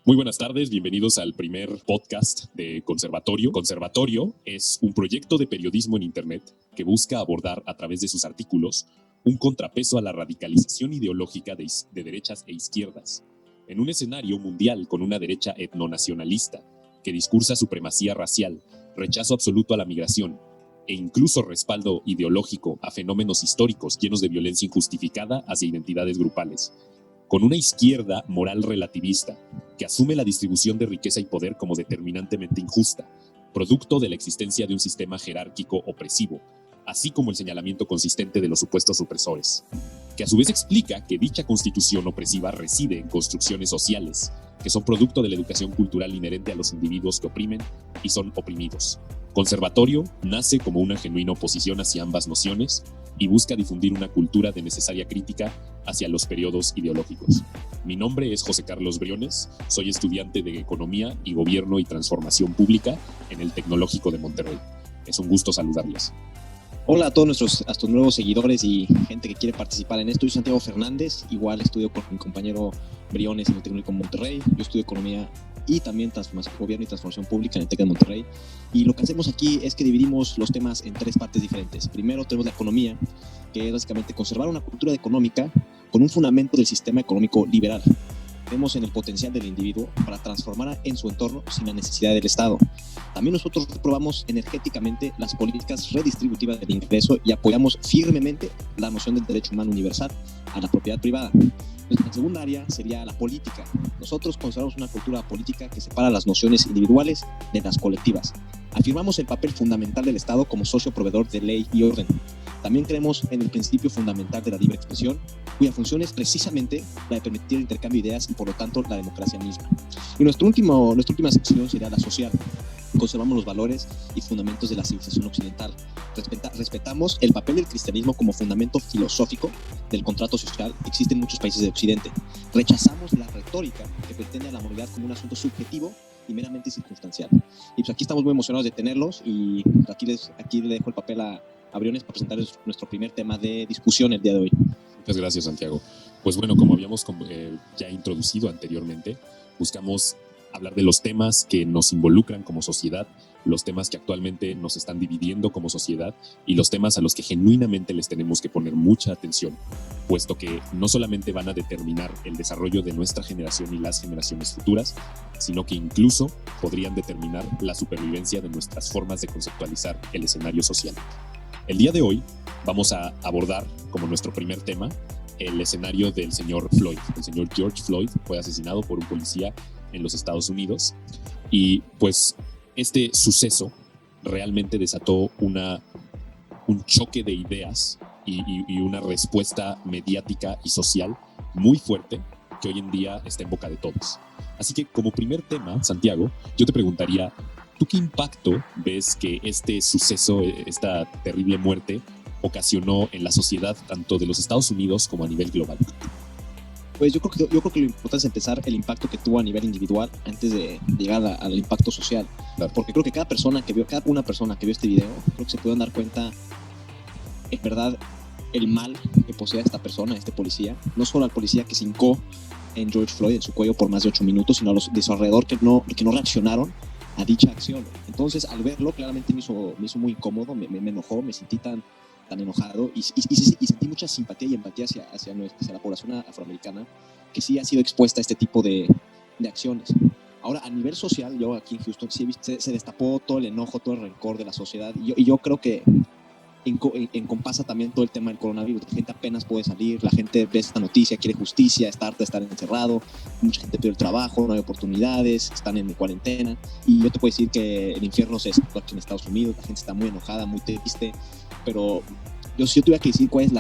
Muy buenas tardes, bienvenidos al primer podcast de Conservatorio. Conservatorio es un proyecto de periodismo en Internet que busca abordar a través de sus artículos un contrapeso a la radicalización ideológica de derechas e izquierdas, en un escenario mundial con una derecha etnonacionalista que discursa supremacía racial, rechazo absoluto a la migración e incluso respaldo ideológico a fenómenos históricos llenos de violencia injustificada hacia identidades grupales, con una izquierda moral relativista que asume la distribución de riqueza y poder como determinantemente injusta, producto de la existencia de un sistema jerárquico opresivo, así como el señalamiento consistente de los supuestos opresores, que a su vez explica que dicha constitución opresiva reside en construcciones sociales, que son producto de la educación cultural inherente a los individuos que oprimen y son oprimidos. Conservatorio nace como una genuina oposición hacia ambas nociones y busca difundir una cultura de necesaria crítica hacia los periodos ideológicos. Mi nombre es José Carlos Briones, soy estudiante de Economía y Gobierno y Transformación Pública en el Tecnológico de Monterrey. Es un gusto saludarles. Hola a todos nuestros nuevos seguidores y gente que quiere participar en esto. Yo soy Santiago Fernández, igual estudio con mi compañero Briones en el Tecnológico de Monterrey. Yo estudio Economía y también Gobierno y Transformación Pública en el TEC de Monterrey. Y lo que hacemos aquí es que dividimos los temas en tres partes diferentes. Primero tenemos la economía, que es básicamente conservar una cultura económica con un fundamento del sistema económico liberal. Vemos en el potencial del individuo para transformar en su entorno sin la necesidad del Estado. También nosotros probamos energéticamente las políticas redistributivas del ingreso y apoyamos firmemente la noción del derecho humano universal a la propiedad privada. Nuestra segunda área sería la política. Nosotros consideramos una cultura política que separa las nociones individuales de las colectivas. Afirmamos el papel fundamental del Estado como socio proveedor de ley y orden. También creemos en el principio fundamental de la libre expresión, cuya función es precisamente la de permitir el intercambio de ideas y por lo tanto la democracia misma. Y nuestra última sección sería la social. Conservamos los valores y fundamentos de la civilización occidental. Respetamos el papel del cristianismo como fundamento filosófico del contrato social que existe en muchos países de Occidente. Rechazamos la retórica que pretende a la moralidad como un asunto subjetivo y meramente circunstancial. Y pues aquí estamos muy emocionados de tenerlos y aquí le dejo el papel a Briones para presentarles nuestro primer tema de discusión el día de hoy. Muchas gracias, Santiago. Pues bueno, como habíamos ya introducido anteriormente, buscamos hablar de los temas que nos involucran como sociedad, los temas que actualmente nos están dividiendo como sociedad y los temas a los que genuinamente les tenemos que poner mucha atención, puesto que no solamente van a determinar el desarrollo de nuestra generación y las generaciones futuras, sino que incluso podrían determinar la supervivencia de nuestras formas de conceptualizar el escenario social. El día de hoy vamos a abordar como nuestro primer tema el escenario del señor Floyd. El señor George Floyd fue asesinado por un policía en los Estados Unidos y pues este suceso realmente desató un choque de ideas y una respuesta mediática y social muy fuerte que hoy en día está en boca de todos. Así que como primer tema, Santiago, yo te preguntaría, ¿tú qué impacto ves que este suceso, esta terrible muerte, ocasionó en la sociedad tanto de los Estados Unidos como a nivel global? Pues yo creo que lo importante es empezar el impacto que tuvo a nivel individual antes de llegar al impacto social. Claro. Porque creo que cada una persona que vio este video, creo que se pueden dar cuenta, en verdad, el mal que posee esta persona, este policía. No solo al policía que se hincó en George Floyd, en su cuello por más de 8 minutos, sino a los de su alrededor que no reaccionaron a dicha acción. Entonces, al verlo, claramente me hizo muy incómodo, me enojó, me sentí tan enojado y sentí mucha simpatía y empatía hacia la población afroamericana que sí ha sido expuesta a este tipo de acciones. Ahora, a nivel social, yo aquí en Houston sí se destapó todo el enojo, todo el rencor de la sociedad y yo creo que encompasa también todo el tema del coronavirus. La gente apenas puede salir, la gente ve esta noticia, quiere justicia, está harta de estar encerrado, mucha gente pierde el trabajo, no hay oportunidades, están en cuarentena y yo te puedo decir que el infierno se desató aquí en Estados Unidos, la gente está muy enojada, muy triste, pero si yo tuviera que decir cuál es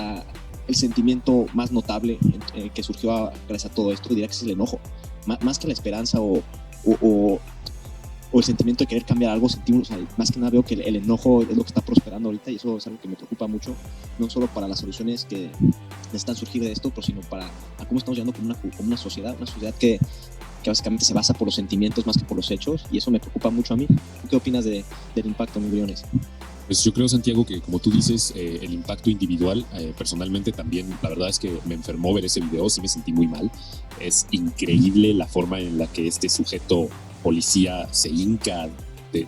el sentimiento más notable que surgió gracias a todo esto, diría que es el enojo, más que la esperanza o el sentimiento de querer cambiar algo, sentimos, más que nada veo que el enojo es lo que está prosperando ahorita y eso es algo que me preocupa mucho, no solo para las soluciones que necesitan surgir de esto, pero sino para cómo estamos llegando como una sociedad que básicamente se basa por los sentimientos más que por los hechos y eso me preocupa mucho a mí. ¿Tú qué opinas del impacto, mi Briones? Pues yo creo, Santiago, que como tú dices, el impacto individual, personalmente también, la verdad es que me enfermó ver ese video, sí me sentí muy mal. Es increíble la forma en la que este sujeto policía se hinca de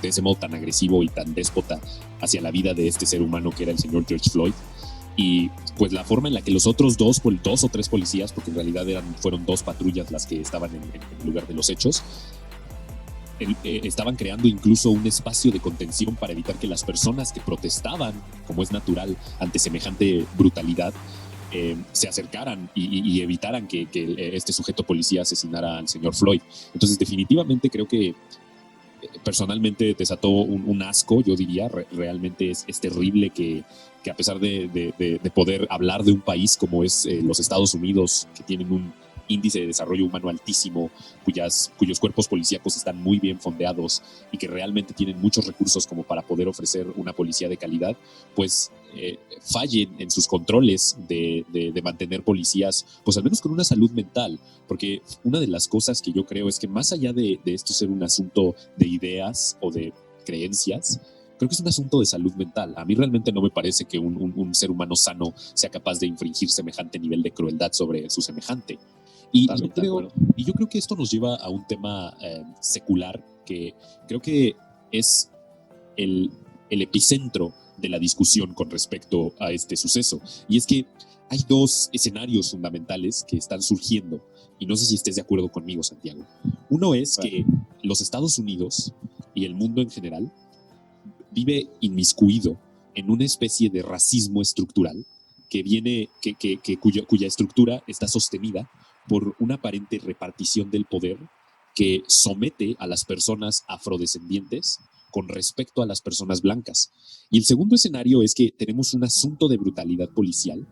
ese modo tan agresivo y tan déspota hacia la vida de este ser humano que era el señor George Floyd. Y pues la forma en la que los otros dos o tres policías, porque en realidad fueron dos patrullas las que estaban en el lugar de los hechos, estaban creando incluso un espacio de contención para evitar que las personas que protestaban, como es natural, ante semejante brutalidad, se acercaran y evitaran que este sujeto policía asesinara al señor Floyd. Entonces definitivamente creo que personalmente desató un asco, yo diría. Realmente es terrible que a pesar de poder hablar de un país como es los Estados Unidos, que tienen un índice de desarrollo humano altísimo, cuyos cuerpos policíacos están muy bien fondeados y que realmente tienen muchos recursos como para poder ofrecer una policía de calidad, pues fallen en sus controles de mantener policías, pues al menos con una salud mental. Porque una de las cosas que yo creo es que más allá de esto ser un asunto de ideas o de creencias, creo que es un asunto de salud mental. A mí realmente no me parece que un ser humano sano sea capaz de infringir semejante nivel de crueldad sobre su semejante. Y yo creo que esto nos lleva a un tema secular que creo que es el epicentro de la discusión con respecto a este suceso. Y es que hay dos escenarios fundamentales que están surgiendo, y no sé si estés de acuerdo conmigo, Santiago. Uno es que los Estados Unidos y el mundo en general vive inmiscuido en una especie de racismo estructural cuya estructura está sostenida por una aparente repartición del poder que somete a las personas afrodescendientes con respecto a las personas blancas. Y el segundo escenario es que tenemos un asunto de brutalidad policial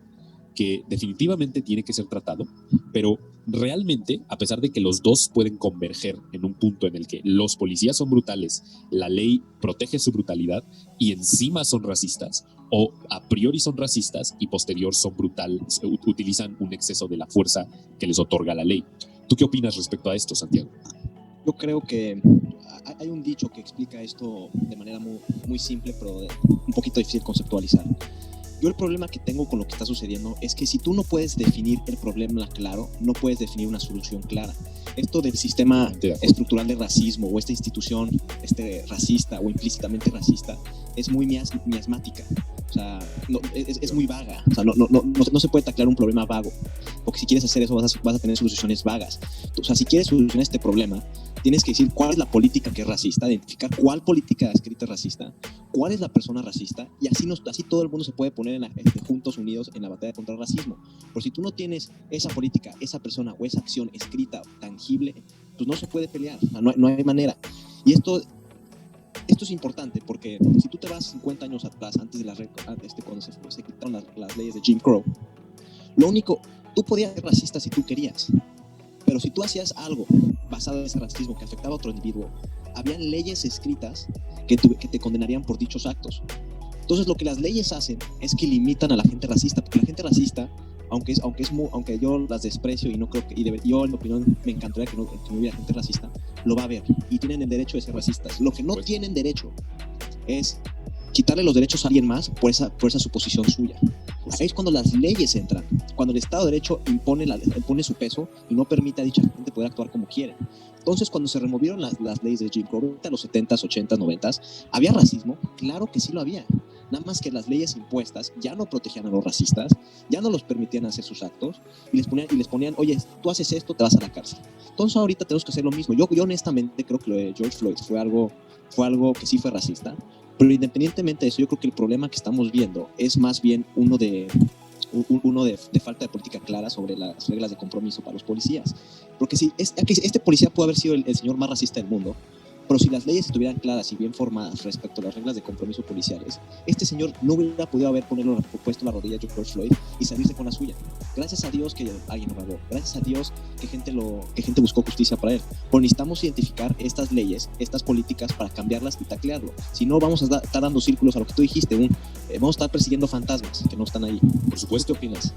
que definitivamente tiene que ser tratado, pero realmente, a pesar de que los dos pueden converger en un punto en el que los policías son brutales, la ley protege su brutalidad y encima son racistas, o a priori son racistas y posterior son brutales, utilizan un exceso de la fuerza que les otorga la ley. ¿Tú qué opinas respecto a esto, Santiago? Yo creo que hay un dicho que explica esto de manera muy, muy simple, pero un poquito difícil conceptualizar. Yo el problema que tengo con lo que está sucediendo es que si tú no puedes definir el problema claro, no puedes definir una solución clara. Esto del sistema estructural de racismo o esta institución racista o implícitamente racista es muy miasmática. O sea, es muy vaga. O sea, no se puede taclar un problema vago, porque si quieres hacer eso vas a tener soluciones vagas. O sea, si quieres solucionar este problema, tienes que decir cuál es la política que es racista, identificar cuál política escrita es racista, cuál es la persona racista, y así todo el mundo se puede poner juntos, unidos en la batalla contra el racismo. Pero si tú no tienes esa política, esa persona o esa acción escrita, tangible, pues no se puede pelear. O sea, no hay manera. Y esto es importante porque si tú te vas 50 años atrás, antes de cuando se quitaron las leyes de Jim Crow, tú podías ser racista si tú querías, pero si tú hacías algo basado en ese racismo que afectaba a otro individuo, habían leyes escritas que te condenarían por dichos actos. Entonces lo que las leyes hacen es que limitan a la gente racista, porque la gente racista, aunque yo las desprecio y no creo yo en mi opinión me encantaría que no hubiera gente racista, lo va a ver y tienen el derecho de ser racistas. Lo que no tienen derecho es quitarle los derechos a alguien más por esa suposición suya. Ahí es cuando las leyes entran, cuando el Estado de Derecho impone su peso y no permite a dicha gente poder actuar como quiere. Entonces, cuando se removieron las leyes de Jim Crow, en los 70s, 80s, 90s, ¿había racismo? Claro que sí lo había. Nada más que las leyes impuestas ya no protegían a los racistas, ya no los permitían hacer sus actos y les ponían, oye, tú haces esto, te vas a la cárcel. Entonces ahorita tenemos que hacer lo mismo. Yo honestamente creo que lo de George Floyd fue algo que sí fue racista, pero independientemente de eso, yo creo que el problema que estamos viendo es más bien uno de falta de política clara sobre las reglas de compromiso para los policías. Porque si este policía puede haber sido el señor más racista del mundo, pero si las leyes estuvieran claras y bien formadas respecto a las reglas de compromiso policiales, este señor no hubiera podido haber puesto la rodilla a George Floyd y salirse con la suya. Gracias a Dios que alguien lo pagó. Gracias a Dios que gente buscó justicia para él. Pero necesitamos identificar estas leyes, estas políticas para cambiarlas y taclearlo. Si no, vamos a estar dando círculos a lo que tú dijiste. Vamos a estar persiguiendo fantasmas que no están ahí. Por supuesto. ¿Qué opinas?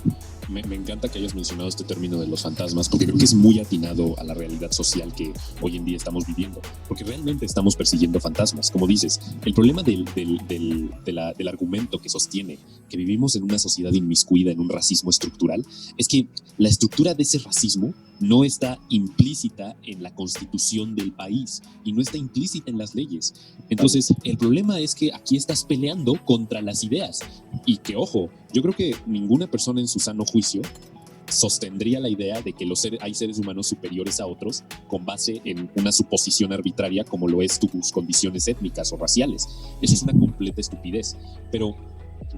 Me encanta que hayas mencionado este término de los fantasmas, porque creo que es muy atinado a la realidad social que hoy en día estamos viviendo, porque realmente estamos persiguiendo fantasmas. Como dices, el problema del argumento que sostiene que vivimos en una sociedad inmiscuida en un racismo estructural es que la estructura de ese racismo no está implícita en la constitución del país y no está implícita en las leyes. Entonces, el problema es que aquí estás peleando contra las ideas y que, ojo, yo creo que ninguna persona en su sano juicio sostendría la idea de que hay seres humanos superiores a otros con base en una suposición arbitraria como lo es tus condiciones étnicas o raciales. Eso es una completa estupidez. Pero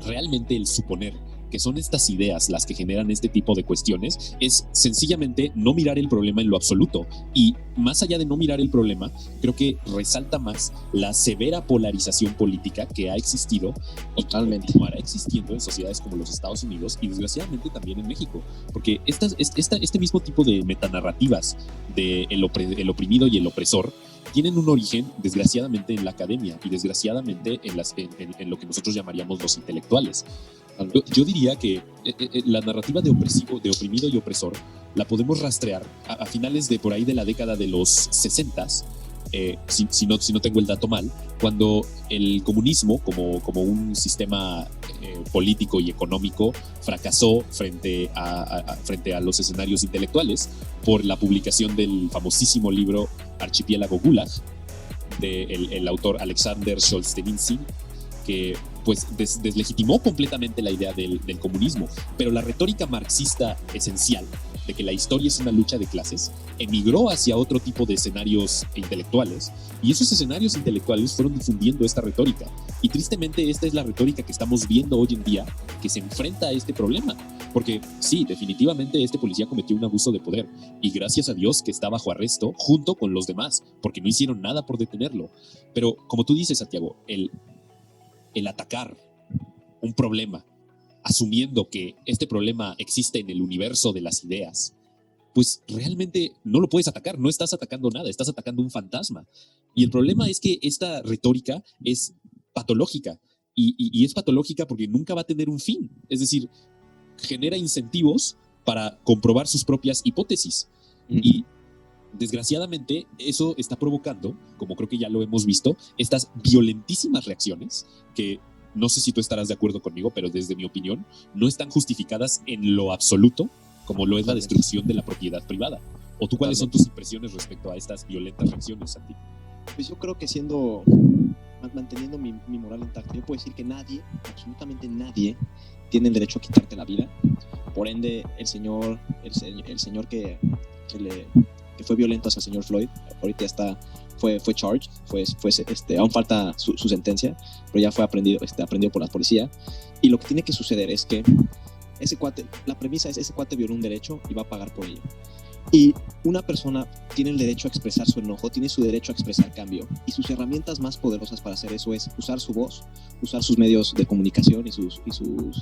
realmente el suponer que son estas ideas las que generan este tipo de cuestiones es sencillamente no mirar el problema en lo absoluto. Y más allá de no mirar el problema, creo que resalta más la severa polarización política que ha existido totalmente, y continuará existiendo en sociedades como los Estados Unidos y desgraciadamente también en México, porque este mismo tipo de metanarrativas de el oprimido y el opresor tienen un origen, desgraciadamente, en la academia y desgraciadamente en lo que nosotros llamaríamos los intelectuales. Yo diría que la narrativa de oprimido y opresor la podemos rastrear a finales de por ahí de la década de los 60s, si no tengo el dato mal, cuando el comunismo como un sistema político y económico fracasó frente a los escenarios intelectuales por la publicación del famosísimo libro Archipiélago Gulag del autor Alexander Solzhenitsyn, que pues deslegitimó completamente la idea del comunismo, pero la retórica marxista esencial de que la historia es una lucha de clases emigró hacia otro tipo de escenarios intelectuales, y esos escenarios intelectuales fueron difundiendo esta retórica, y tristemente esta es la retórica que estamos viendo hoy en día, que se enfrenta a este problema, porque sí, definitivamente este policía cometió un abuso de poder, y gracias a Dios que está bajo arresto junto con los demás, porque no hicieron nada por detenerlo, pero como tú dices, Santiago, el atacar un problema, asumiendo que este problema existe en el universo de las ideas, pues realmente no lo puedes atacar, no estás atacando nada, estás atacando un fantasma. Y el problema es que esta retórica es patológica, y es patológica porque nunca va a tener un fin, es decir, genera incentivos para comprobar sus propias hipótesis. Y desgraciadamente eso está provocando, como creo que ya lo hemos visto, estas violentísimas reacciones que no sé si tú estarás de acuerdo conmigo, pero desde mi opinión no están justificadas en lo absoluto, como lo es la destrucción de la propiedad privada. ¿O tú cuáles son tus impresiones respecto a estas violentas reacciones, Santi? Pues yo creo que manteniendo mi moral intacta, yo puedo decir que nadie, absolutamente nadie, tiene el derecho a quitarte la vida. Por ende, el señor que fue violento hacia el señor Floyd, ahorita ya está, fue charged, aún falta su sentencia, pero ya fue aprendido por la policía. Y lo que tiene que suceder es que la premisa es ese cuate violó un derecho y va a pagar por ello. Y una persona tiene el derecho a expresar su enojo, tiene su derecho a expresar cambio, y sus herramientas más poderosas para hacer eso es usar su voz, usar sus medios de comunicación y sus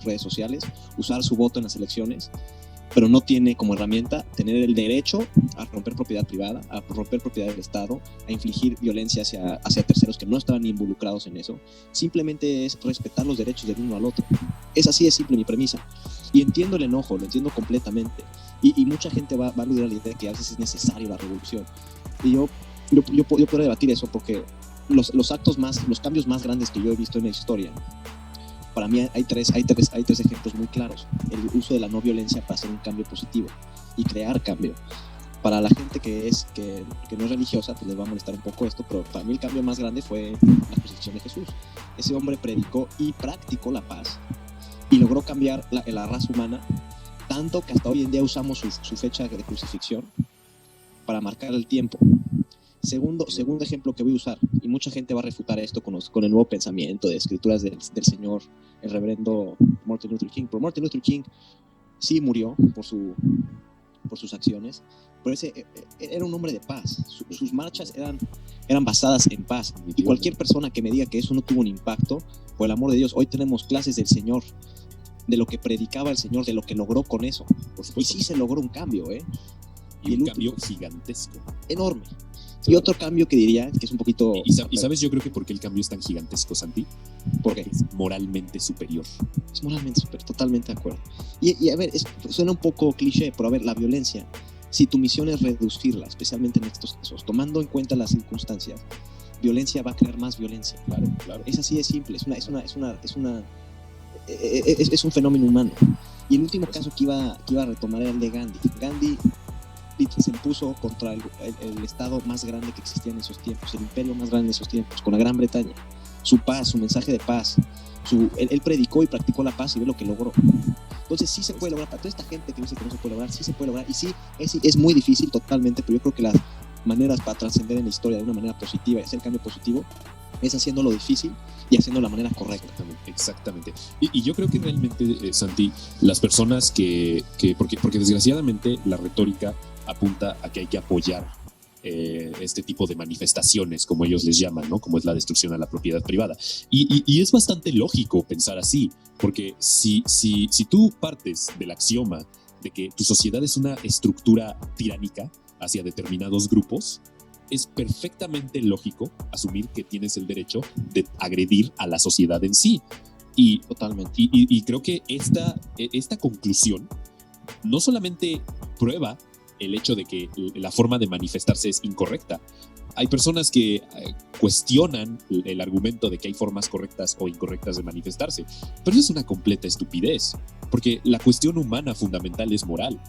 redes sociales, usar su voto en las elecciones, pero no tiene como herramienta tener el derecho a romper propiedad privada, a romper propiedad del Estado, a infligir violencia hacia terceros que no estaban involucrados en eso. Simplemente es respetar los derechos del uno al otro. Es así de simple mi premisa. Y entiendo el enojo, lo entiendo completamente. Y mucha gente va a aludir a la idea de que a veces es necesaria la revolución. Y yo puedo debatir eso porque los cambios más grandes que yo he visto en la historia, para mí hay tres ejemplos muy claros. El uso de la no violencia para hacer un cambio positivo y crear cambio. Para la gente que no es religiosa, pues les va a molestar un poco esto, pero para mí el cambio más grande fue la crucifixión de Jesús. Ese hombre predicó y practicó la paz y logró cambiar la raza humana, tanto que hasta hoy en día usamos su fecha de crucifixión para marcar el tiempo. Segundo ejemplo que voy a usar, y mucha gente va a refutar esto con el nuevo pensamiento de escrituras del señor, el reverendo Martin Luther King. Pero Martin Luther King sí murió por sus acciones, pero ese era un hombre de paz. Sus marchas eran basadas en paz. Y cualquier persona que me diga que eso no tuvo un impacto, por el amor de Dios, hoy tenemos clases del Señor, de lo que predicaba el Señor, de lo que logró con eso. Y sí se logró un cambio, Y un cambio gigantesco. Enorme. Y otro cambio que diría, que es un poquito... Y sabes, yo creo que por qué el cambio es tan gigantesco, Santi. ¿Por qué? Es moralmente superior. Es moralmente superior, totalmente de acuerdo. Y a ver, suena un poco cliché, pero a ver, la violencia, si tu misión es reducirla, especialmente en estos casos, tomando en cuenta las circunstancias, violencia va a crear más violencia. Claro. Es así de simple, es un fenómeno humano. Y el último caso que iba a retomar era el de Gandhi. Gandhi se impuso contra el estado más grande que existía en esos tiempos, el imperio más grande de esos tiempos, con la Gran Bretaña. Su paz, su mensaje de paz, él predicó y practicó la paz y ve lo que logró. Entonces sí se puede lograr. Para toda esta gente que dice que no se puede lograr, sí se puede lograr. Y sí, es muy difícil totalmente, pero yo creo que las maneras para trascender en la historia de una manera positiva y hacer cambio positivo es haciendo lo difícil y haciendo la manera correcta. Exactamente. Y yo creo que realmente, Santi, las personas porque desgraciadamente la retórica apunta a que hay que apoyar este tipo de manifestaciones, como ellos les llaman, ¿no? Como es la destrucción a la propiedad privada. Y es bastante lógico pensar así, porque si tú partes del axioma de que tu sociedad es una estructura tiránica hacia determinados grupos, es perfectamente lógico asumir que tienes el derecho de agredir a la sociedad en sí. Totalmente. Y creo que esta conclusión no solamente prueba el hecho de que la forma de manifestarse es incorrecta. Hay personas que cuestionan el argumento de que hay formas correctas o incorrectas de manifestarse, pero eso es una completa estupidez, porque la cuestión humana fundamental es moral.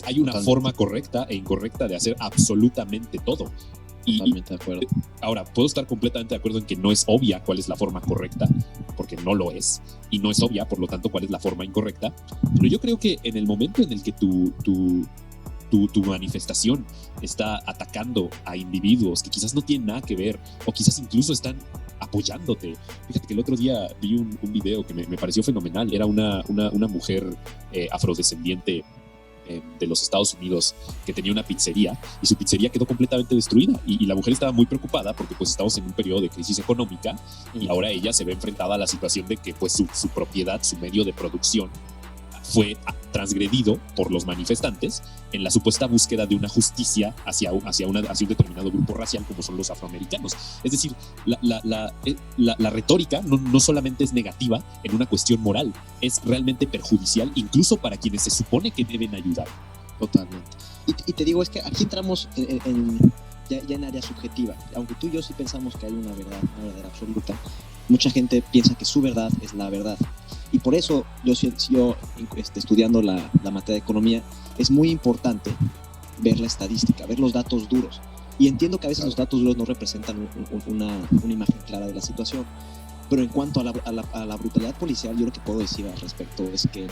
Hay una forma correcta e incorrecta de hacer absolutamente todo. Totalmente de acuerdo. Ahora, puedo estar completamente de acuerdo en que no es obvia cuál es la forma correcta, porque no lo es, y no es obvia, por lo tanto, cuál es la forma incorrecta, pero yo creo que en el momento en el que tu manifestación está atacando a individuos que quizás no tienen nada que ver o quizás incluso están apoyándote. Fíjate que el otro día vi un video que me pareció fenomenal. Era una mujer afrodescendiente de los Estados Unidos que tenía una pizzería y su pizzería quedó completamente destruida y la mujer estaba muy preocupada porque pues estamos en un periodo de crisis económica y ahora ella se ve enfrentada a la situación de que pues su propiedad, su medio de producción fue transgredido por los manifestantes en la supuesta búsqueda de una justicia hacia un determinado grupo racial como son los afroamericanos. Es decir, la retórica no solamente es negativa en una cuestión moral, es realmente perjudicial incluso para quienes se supone que deben ayudar. Totalmente. Y te digo, es que aquí entramos ya en área subjetiva. Aunque tú y yo sí pensamos que hay una verdad absoluta, mucha gente piensa que su verdad es la verdad. Y por eso yo estudiando la materia de economía, es muy importante ver la estadística, ver los datos duros. Y entiendo que a veces los datos duros no representan una imagen clara de la situación. Pero en cuanto a la brutalidad policial, yo lo que puedo decir al respecto es que,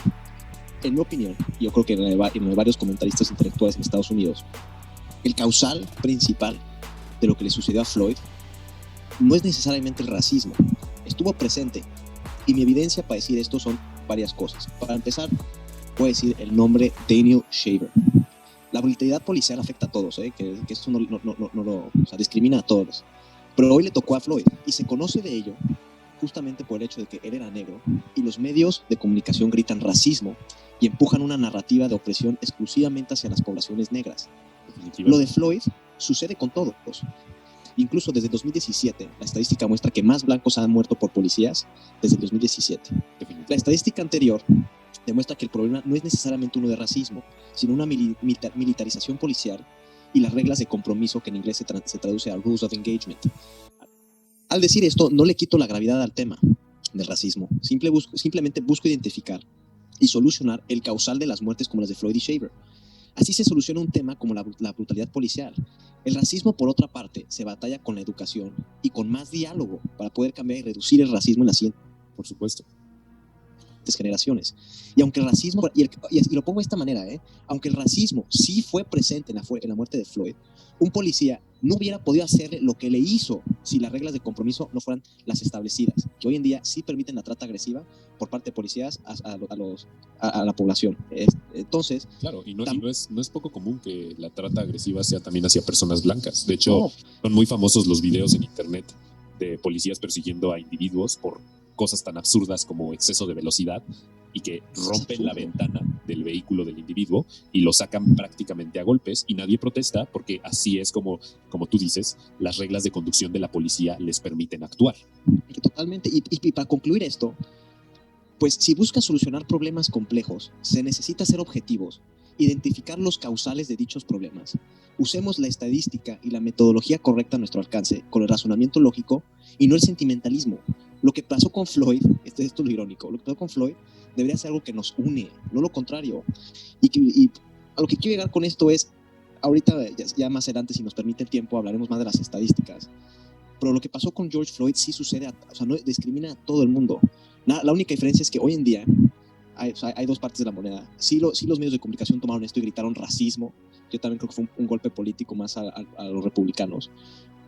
en mi opinión, yo creo que en varios comentaristas intelectuales en Estados Unidos, el causal principal de lo que le sucedió a Floyd no es necesariamente el racismo. Estuvo presente. Y mi evidencia para decir esto son varias cosas. Para empezar, voy a decir el nombre Daniel Shaver. La brutalidad policial afecta a todos, que esto no lo discrimina a todos. Pero hoy le tocó a Floyd y se conoce de ello justamente por el hecho de que él era negro y los medios de comunicación gritan racismo y empujan una narrativa de opresión exclusivamente hacia las poblaciones negras. Lo de Floyd sucede con todos. Incluso desde el 2017, la estadística muestra que más blancos han muerto por policías desde el 2017. La estadística anterior demuestra que el problema no es necesariamente uno de racismo, sino una militarización policial y las reglas de compromiso, que en inglés se traduce a Rules of Engagement. Al decir esto, no le quito la gravedad al tema del racismo. Simplemente busco identificar y solucionar el causal de las muertes como las de Floyd y Shaver. Así se soluciona un tema como la brutalidad policial. El racismo, por otra parte, se batalla con la educación y con más diálogo para poder cambiar y reducir el racismo en las siguientes, por supuesto, generaciones. Y aunque el racismo, y lo pongo de esta manera, aunque el racismo sí fue presente en la muerte de Floyd, un policía no hubiera podido hacerle lo que le hizo si las reglas de compromiso no fueran las establecidas, que hoy en día sí permiten la trata agresiva por parte de policías a la población. Entonces, claro, y no es poco común que la trata agresiva sea también hacia personas blancas. De hecho, son muy famosos los videos en internet de policías persiguiendo a individuos por cosas tan absurdas como exceso de velocidad y que rompen la ventana del vehículo del individuo y lo sacan prácticamente a golpes y nadie protesta porque así es como tú dices, las reglas de conducción de la policía les permiten actuar. Totalmente. Y para concluir esto, pues si buscas solucionar problemas complejos, se necesita ser objetivos, identificar los causales de dichos problemas. Usemos la estadística y la metodología correcta a nuestro alcance, con el razonamiento lógico y no el sentimentalismo. Lo que pasó con Floyd, esto es lo irónico, lo que pasó con Floyd debería ser algo que nos une, no lo contrario. Y a lo que quiero llegar con esto es, ahorita ya más adelante, si nos permite el tiempo, hablaremos más de las estadísticas. Pero lo que pasó con George Floyd sí sucede, o sea, no discrimina a todo el mundo. La única diferencia es que hoy en día hay dos partes de la moneda. Sí los medios de comunicación tomaron esto y gritaron racismo. Yo también creo que fue un golpe político más a los republicanos,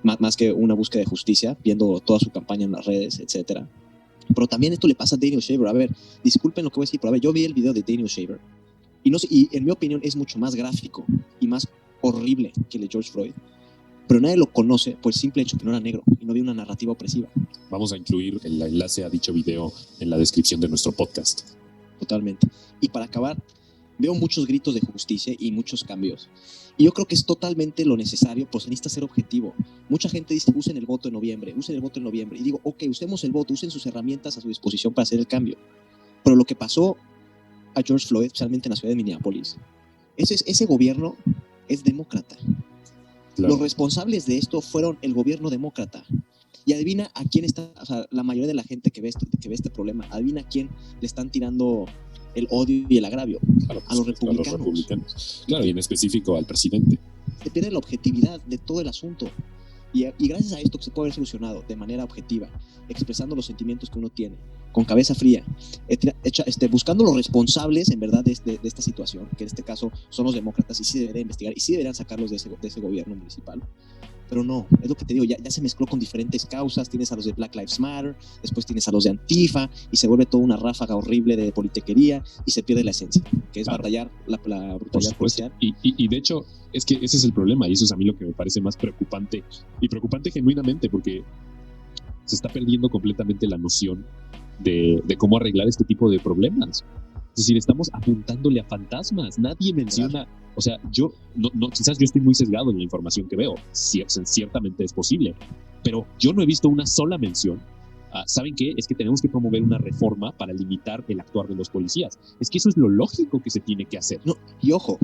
más que una búsqueda de justicia, viendo toda su campaña en las redes, etcétera. Pero también esto le pasa a Daniel Shaver. A ver, disculpen lo que voy a decir, pero a ver, yo vi el video de Daniel Shaver y en mi opinión es mucho más gráfico y más horrible que el de George Floyd. Pero nadie lo conoce por el simple hecho que no era negro y no había una narrativa opresiva. Vamos a incluir el enlace a dicho video en la descripción de nuestro podcast. Totalmente. Y para acabar, veo muchos gritos de justicia y muchos cambios. Y yo creo que es totalmente lo necesario, pues se necesita ser objetivo. Mucha gente dice, usen el voto en noviembre, usen el voto en noviembre. Y digo, ok, usemos el voto, usen sus herramientas a su disposición para hacer el cambio. Pero lo que pasó a George Floyd, especialmente en la ciudad de Minneapolis, ese gobierno es demócrata. Claro. Los responsables de esto fueron el gobierno demócrata. Y adivina a quién está, o sea, la mayoría de la gente que ve este problema, adivina a quién le están tirando el odio y el agravio. Claro, a los republicanos. Claro, y en específico al presidente. Se pierde la objetividad de todo el asunto. Y gracias a esto que se puede haber solucionado de manera objetiva, expresando los sentimientos que uno tiene, con cabeza fría, buscando los responsables en verdad de esta situación, que en este caso son los demócratas, y sí deberían investigar, y sí deberían sacarlos de ese gobierno municipal. Pero no, es lo que te digo, ya se mezcló con diferentes causas. Tienes a los de Black Lives Matter, después tienes a los de Antifa, y se vuelve toda una ráfaga horrible de politiquería, y se pierde la esencia, que es batallar la brutalidad policial. Y de hecho, es que ese es el problema, y eso es a mí lo que me parece más preocupante, y preocupante genuinamente, porque se está perdiendo completamente la noción de cómo arreglar este tipo de problemas. Es decir, estamos apuntándole a fantasmas. Nadie menciona, claro. O sea, yo quizás yo estoy muy sesgado en la información que veo. Ciertamente es posible, pero yo no he visto una sola mención. ¿Saben qué? Es que tenemos que promover una reforma para limitar el actuar de los policías. Es que eso es lo lógico que se tiene que hacer. No, y ojo,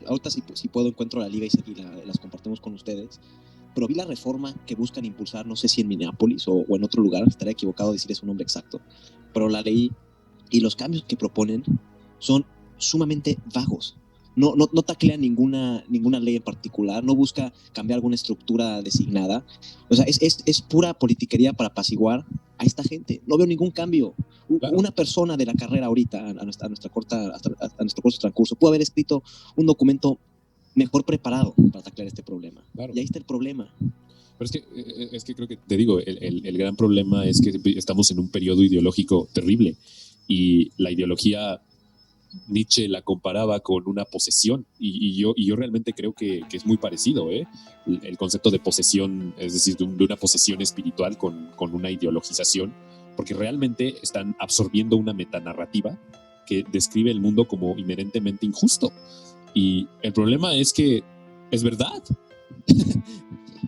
ahorita si puedo encuentro la liga y las compartimos con ustedes. Pero vi la reforma que buscan impulsar, no sé si en Minneapolis o en otro lugar, estaría equivocado decir su nombre exacto, pero la leí y los cambios que proponen son sumamente vagos. No taclea ninguna ley en particular, no busca cambiar alguna estructura designada. O sea, es pura politiquería para apaciguar a esta gente. No veo ningún cambio. Claro. Una persona de la carrera ahorita, a nuestro corto transcurso, pudo haber escrito un documento mejor preparado para taclear este problema. Claro. Y ahí está el problema. Pero es que creo que, te digo, el gran problema es que estamos en un periodo ideológico terrible. Y la ideología, Nietzsche la comparaba con una posesión, y yo realmente creo que es muy parecido, el concepto de posesión, es decir, de una posesión espiritual con una ideologización, porque realmente están absorbiendo una metanarrativa que describe el mundo como inherentemente injusto. Y el problema es que es verdad.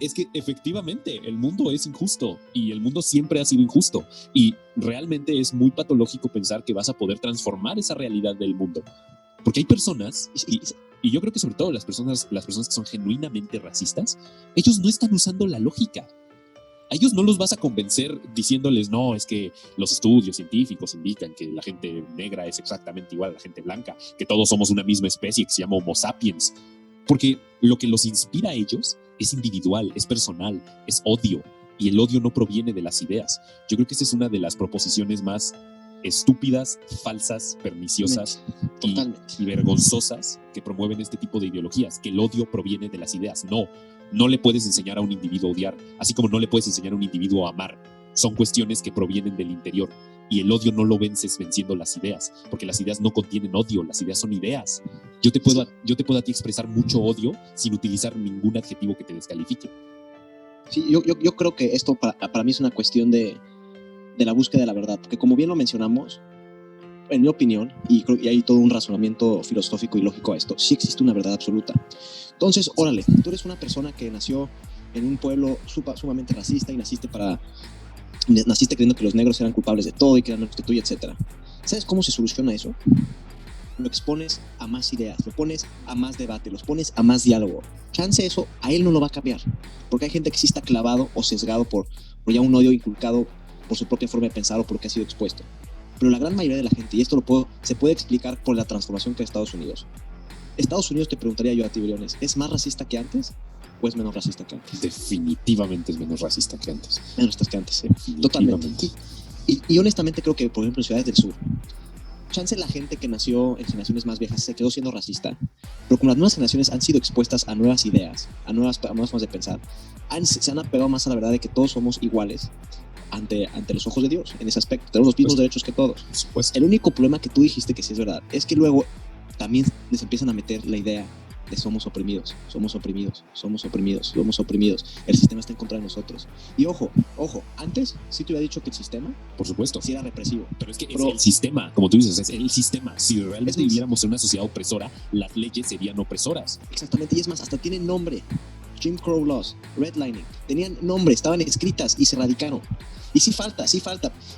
Es que efectivamente el mundo es injusto y el mundo siempre ha sido injusto, y realmente es muy patológico pensar que vas a poder transformar esa realidad del mundo, porque hay personas, y yo creo que sobre todo las personas que son genuinamente racistas, ellos no están usando la lógica. A ellos no los vas a convencer diciéndoles, no, es que los estudios científicos indican que la gente negra es exactamente igual a la gente blanca, que todos somos una misma especie que se llama Homo sapiens, porque lo que los inspira a ellos es individual, es personal, es odio, y el odio no proviene de las ideas. Yo creo que esa es una de las proposiciones más estúpidas, falsas, perniciosas y vergonzosas que promueven este tipo de ideologías, que el odio proviene de las ideas. No le puedes enseñar a un individuo a odiar, así como no le puedes enseñar a un individuo a amar. Son cuestiones que provienen del interior, y el odio no lo vences venciendo las ideas, porque las ideas no contienen odio, las ideas son ideas. Yo te puedo a ti expresar mucho odio sin utilizar ningún adjetivo que te descalifique. Sí, yo creo que esto para mí es una cuestión de la búsqueda de la verdad, porque como bien lo mencionamos, en mi opinión, y creo que hay todo un razonamiento filosófico y lógico a esto, sí existe una verdad absoluta. Entonces, órale, tú eres una persona que nació en un pueblo sumamente racista y naciste creyendo que los negros eran culpables de todo y que eran menos que tú, etc. ¿Sabes cómo se soluciona eso? Lo expones a más ideas, lo pones a más debate, los pones a más diálogo. Chance eso, a él no lo va a cambiar, porque hay gente que sí está clavado o sesgado por ya un odio inculcado por su propia forma de pensar o por lo que ha sido expuesto. Pero la gran mayoría de la gente, y esto se puede explicar por la transformación que es Estados Unidos. Estados Unidos, te preguntaría yo a ti, Briones, ¿es más racista que antes o es menos racista que antes? Definitivamente es menos racista que antes. Menos racista que antes, sí. Totalmente. Y honestamente creo que, por ejemplo, en ciudades del sur, chance la gente que nació en generaciones más viejas se quedó siendo racista, pero como las nuevas generaciones han sido expuestas a nuevas ideas, a nuevas formas de pensar, se han apegado más a la verdad de que todos somos iguales ante los ojos de Dios en ese aspecto. Tenemos los mismos derechos que todos. Por supuesto. El único problema que tú dijiste que sí es verdad es que luego también les empiezan a meter la idea de somos oprimidos. El sistema está en contra de nosotros. Y ojo, antes sí te hubiera dicho que el sistema, por supuesto, sí era represivo. Pero es que es el sistema, como tú dices, es el sistema. Si realmente viviéramos en una sociedad opresora, las leyes serían opresoras. Exactamente, y es más, hasta tienen nombre. Jim Crow Laws, Redlining, tenían nombre, estaban escritas y se erradicaron. Y sí falta.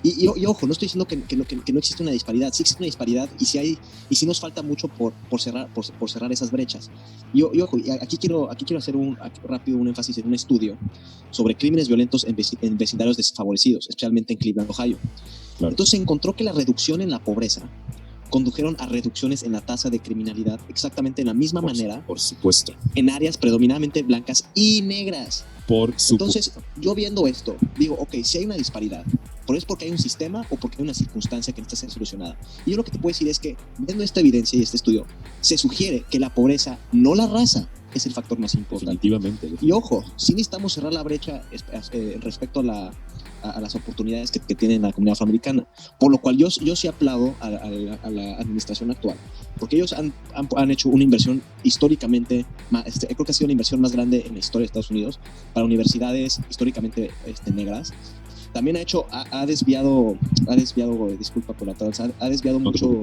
Y ojo, no estoy diciendo que no existe una disparidad, sí existe una disparidad y sí nos falta mucho por cerrar esas brechas. Y ojo, aquí quiero hacer rápido un énfasis en un estudio sobre crímenes violentos en vecindarios desfavorecidos, especialmente en Cleveland, Ohio. Claro. Entonces se encontró que la reducción en la pobreza condujeron a reducciones en la tasa de criminalidad exactamente de la misma manera. Por supuesto. En áreas predominantemente blancas y negras. Por supuesto. Entonces, yo viendo esto, digo, ok, si hay una disparidad, ¿pero es porque hay un sistema o porque hay una circunstancia que necesita ser solucionada? Y yo lo que te puedo decir es que, viendo esta evidencia y este estudio, se sugiere que la pobreza, no la raza, es el factor más importante. Definitivamente. Y ojo, sí necesitamos cerrar la brecha respecto a las oportunidades que tiene la comunidad afroamericana, por lo cual yo sí aplaudo a la administración actual, porque ellos han hecho una inversión históricamente, creo que ha sido la inversión más grande en la historia de Estados Unidos para universidades históricamente negras. También ha desviado, disculpa por la traducción, ha desviado mucho,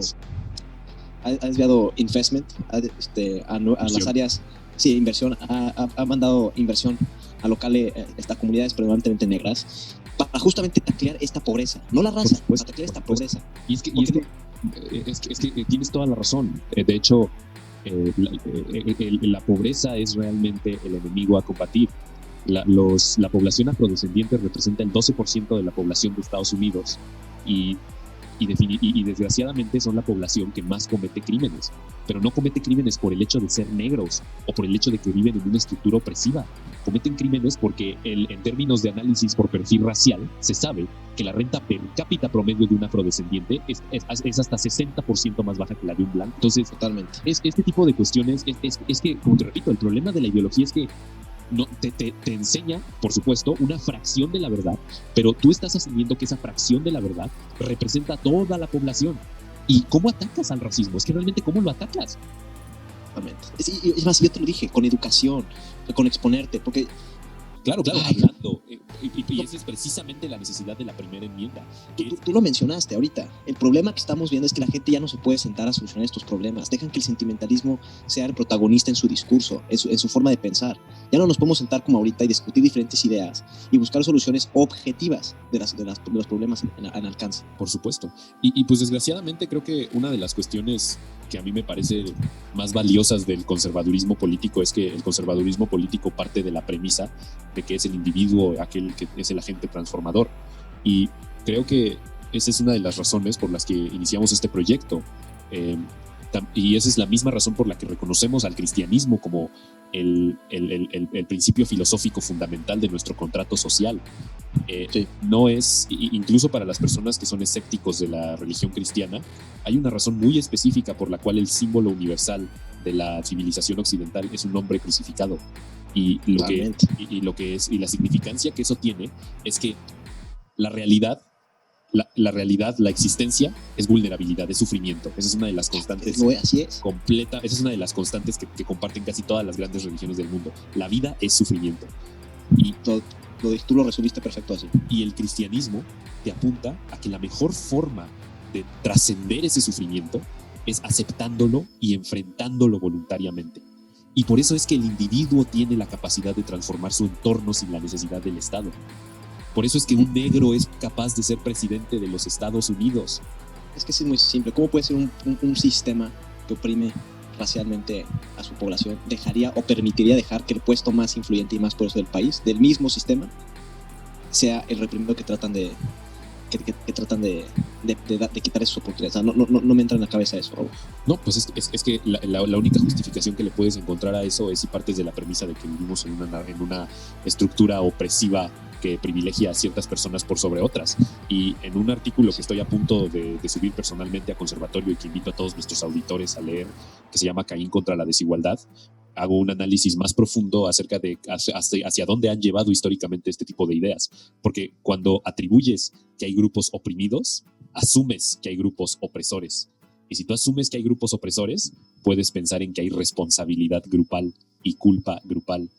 ha desviado investment a las áreas, sí, inversión, ha mandado inversión a locales, comunidades predominantemente negras, para justamente taclear esta pobreza, no la raza, para taclear esta pobreza. Y es que tienes toda la razón. De hecho, la pobreza es realmente el enemigo a combatir. La población afrodescendiente representa el 12% de la población de Estados Unidos y desgraciadamente son la población que más comete crímenes, pero no comete crímenes por el hecho de ser negros o por el hecho de que viven en una estructura opresiva. Cometen crímenes porque en términos de análisis por perfil racial se sabe que la renta per cápita promedio de un afrodescendiente es hasta 60% más baja que la de un blanco. Entonces, totalmente. Este tipo de cuestiones es que, como te repito, el problema de la ideología es que no, te enseña, por supuesto, una fracción de la verdad, pero tú estás asumiendo que esa fracción de la verdad representa a toda la población. ¿Y cómo atacas al racismo? Es que realmente, ¿cómo lo atacas? Es más, yo te lo dije, con educación, con exponerte, porque... Claro, hablando. Y esa es precisamente la necesidad de la primera enmienda. Tú lo mencionaste ahorita. El problema que estamos viendo es que la gente ya no se puede sentar a solucionar estos problemas. Dejan que el sentimentalismo sea el protagonista en su discurso, en su forma de pensar. Ya no nos podemos sentar como ahorita y discutir diferentes ideas y buscar soluciones objetivas de los problemas en alcance. Por supuesto. Y pues desgraciadamente creo que una de las cuestiones que a mí me parece más valiosas del conservadurismo político es que el conservadurismo político parte de la premisa de que es el individuo aquel que es el agente transformador. Y creo que esa es una de las razones por las que iniciamos este proyecto. Y esa es la misma razón por la que reconocemos al cristianismo como el principio filosófico fundamental de nuestro contrato social. Sí. No es, incluso para las personas que son escépticos de la religión cristiana, hay una razón muy específica por la cual el símbolo universal de la civilización occidental es un hombre crucificado. Y la significancia que eso tiene es que la realidad, la existencia es vulnerabilidad, es sufrimiento. Esa es una de las constantes completa. Esa es una de las constantes que comparten casi todas las grandes religiones del mundo. La vida es sufrimiento. Y tú lo resumiste perfecto así. Y el cristianismo te apunta a que la mejor forma de trascender ese sufrimiento es aceptándolo y enfrentándolo voluntariamente. Y por eso es que el individuo tiene la capacidad de transformar su entorno sin la necesidad del Estado. Por eso es que un negro es capaz de ser presidente de los Estados Unidos. Es que sí es muy simple. ¿Cómo puede ser un sistema que oprime racialmente a su población dejaría o permitiría dejar que el puesto más influyente y más poderoso del país, del mismo sistema, sea el reprimido que tratan de quitar esas oportunidades? O sea, no me entra en la cabeza eso, Raúl. No, pues es que la única justificación que le puedes encontrar a eso es si partes de la premisa de que vivimos en una estructura opresiva que privilegia a ciertas personas por sobre otras. Y en un artículo que estoy a punto de subir personalmente a Conservatorio y que invito a todos nuestros auditores a leer, que se llama Caín contra la desigualdad, hago un análisis más profundo acerca de hacia dónde han llevado históricamente este tipo de ideas. Porque cuando atribuyes que hay grupos oprimidos, asumes que hay grupos opresores. Y si tú asumes que hay grupos opresores, puedes pensar en que hay responsabilidad grupal y culpa grupal.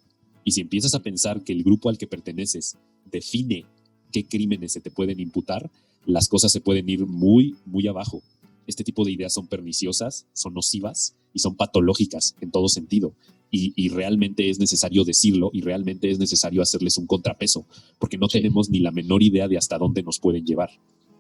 Y si empiezas a pensar que el grupo al que perteneces define qué crímenes se te pueden imputar, las cosas se pueden ir muy, muy abajo. Este tipo de ideas son perniciosas, son nocivas y son patológicas en todo sentido. Y realmente es necesario decirlo y realmente es necesario hacerles un contrapeso, porque no tenemos ni la menor idea de hasta dónde nos pueden llevar.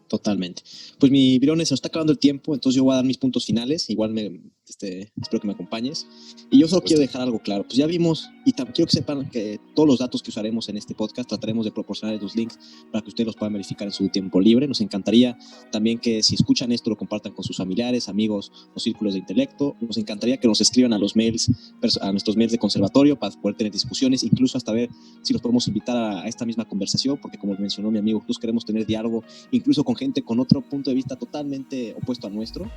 Totalmente. Pues mi Briones, se nos está acabando el tiempo, entonces yo voy a dar mis puntos finales. Igual espero que me acompañes. Y yo solo quiero dejar algo claro. Pues ya vimos, y quiero que sepan que todos los datos que usaremos en este podcast trataremos de proporcionar los links para que ustedes los puedan verificar en su tiempo libre. Nos encantaría también que si escuchan esto lo compartan con sus familiares, amigos o círculos de intelecto. Nos encantaría que nos escriban a nuestros mails de conservatorio para poder tener discusiones, incluso hasta ver si los podemos invitar a esta misma conversación, porque como mencionó mi amigo, nosotros queremos tener diálogo incluso con gente con otro punto de vista totalmente opuesto al nuestro,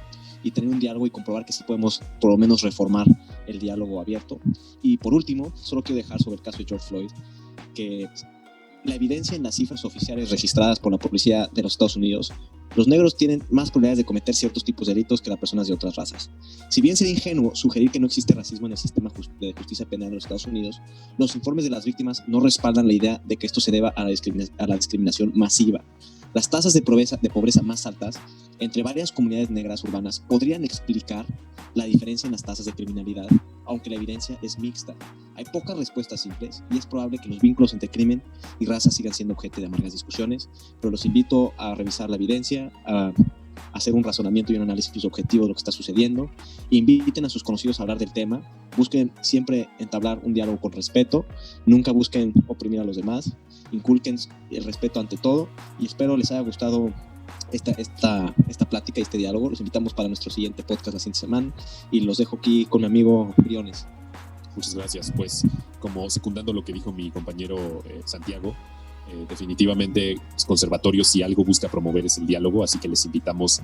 y tener un diálogo y comprobar que sí podemos por lo menos reformar el diálogo abierto. Y por último, solo quiero dejar sobre el caso de George Floyd que la evidencia en las cifras oficiales registradas por la policía de los Estados Unidos, los negros tienen más probabilidades de cometer ciertos tipos de delitos que las personas de otras razas. Si bien sería ingenuo sugerir que no existe racismo en el sistema de justicia penal de los Estados Unidos, los informes de las víctimas no respaldan la idea de que esto se deba a la discriminación masiva. Las tasas de pobreza más altas entre varias comunidades negras urbanas podrían explicar la diferencia en las tasas de criminalidad, aunque la evidencia es mixta. Hay pocas respuestas simples y es probable que los vínculos entre crimen y raza sigan siendo objeto de amargas discusiones, pero los invito a revisar la evidencia, a hacer un razonamiento y un análisis objetivo de lo que está sucediendo. Inviten a sus conocidos a hablar del tema. Busquen siempre entablar un diálogo con respeto. Nunca busquen oprimir a los demás. Inculquen el respeto ante todo. Y espero les haya gustado esta plática y este diálogo. Los invitamos para nuestro siguiente podcast la siguiente semana. Y los dejo aquí con mi amigo Briones. Muchas gracias. Pues como secundando lo que dijo mi compañero Santiago, definitivamente Conservatorio, si algo busca promover, es el diálogo, así que les invitamos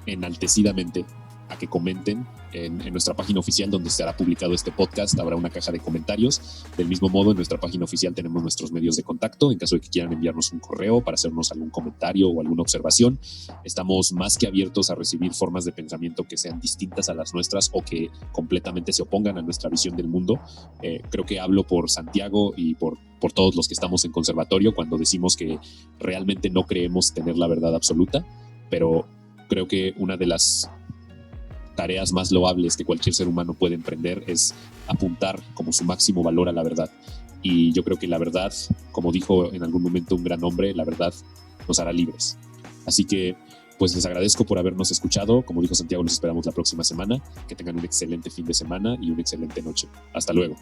enaltecidamente a que comenten en nuestra página oficial donde estará publicado este podcast. Habrá una caja de comentarios. Del mismo modo, en nuestra página oficial tenemos nuestros medios de contacto en caso de que quieran enviarnos un correo para hacernos algún comentario o alguna observación. Estamos más que abiertos a recibir formas de pensamiento que sean distintas a las nuestras o que completamente se opongan a nuestra visión del mundo. Creo que hablo por Santiago y por todos los que estamos en Conservatorio cuando decimos que realmente no creemos tener la verdad absoluta, pero creo que una de las tareas más loables que cualquier ser humano puede emprender es apuntar como su máximo valor a la verdad. Y yo creo que la verdad, como dijo en algún momento un gran hombre, la verdad nos hará libres. Así que pues les agradezco por habernos escuchado. Como dijo Santiago, los esperamos la próxima semana. Que tengan un excelente fin de semana y una excelente noche. Hasta luego.